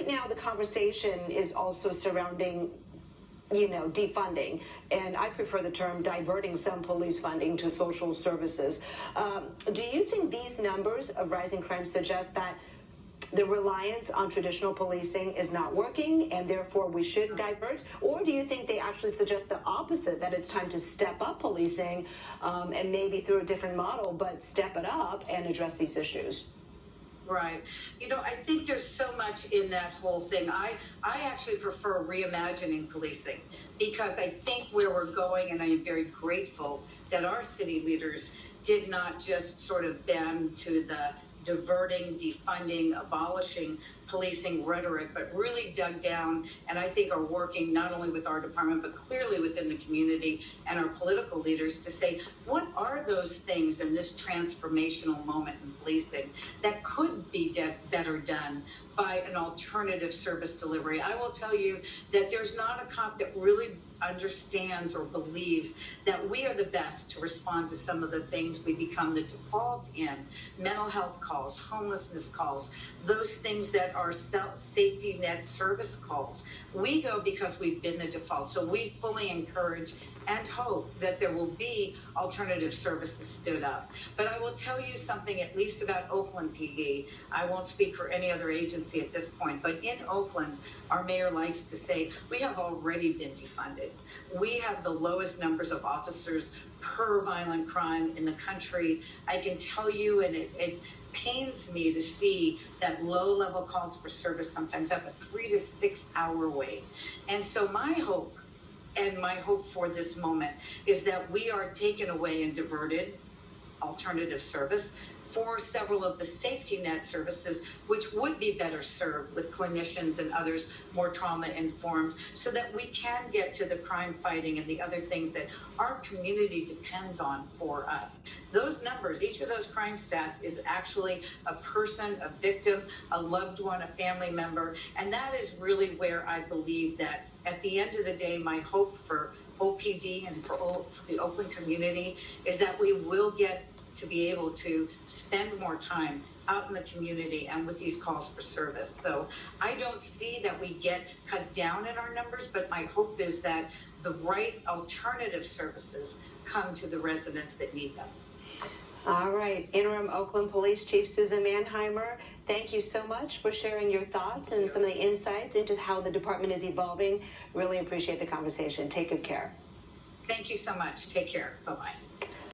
right now the conversation is also surrounding defunding, and I prefer the term diverting some police funding to social services. Do you think these numbers of rising crime suggest that the reliance on traditional policing is not working and therefore we should divert? Or do you think they actually suggest the opposite, that it's time to step up policing and maybe through a different model, but step it up and address these issues? Right. I think there's so much in that whole thing. I actually prefer reimagining policing, because I think where we're going, and I am very grateful that our city leaders did not just sort of bend to the diverting, defunding, abolishing policing rhetoric, but really dug down, and I think are working not only with our department, but clearly within the community and our political leaders to say, what are those things in this transformational moment in policing that could be better done by an alternative service delivery? I will tell you that there's not a cop that really understands or believes that we are the best to respond to some of the things we become the default in: mental health calls, homelessness calls, those things that are safety net service calls. We go because we've been the default. So we fully encourage and hope that there will be alternative services stood up. But I will tell you something, at least about Oakland PD. I won't speak for any other agency at this point, but in Oakland, our mayor likes to say, we have already been defunded. We have the lowest numbers of officers per violent crime in the country. I can tell you, and it pains me to see that low-level calls for service sometimes have a 3 to 6 hour wait. And so my hope, and my hope for this moment, is that we are taken away and diverted alternative service for several of the safety net services, which would be better served with clinicians and others more trauma informed, so that we can get to the crime fighting and the other things that our community depends on for us. Those numbers, each of those crime stats is actually a person, a victim, a loved one, a family member. And that is really where I believe that at the end of the day, my hope for OPD and for the Oakland community is that we will get to be able to spend more time out in the community and with these calls for service. So I don't see that we get cut down in our numbers, but my hope is that the right alternative services come to the residents that need them. All right, Interim Oakland Police Chief Susan Manheimer, thank you so much for sharing your thoughts and some of the insights into how the department is evolving. Really appreciate the conversation. Take good care. Thank you so much. Take care. Bye-bye.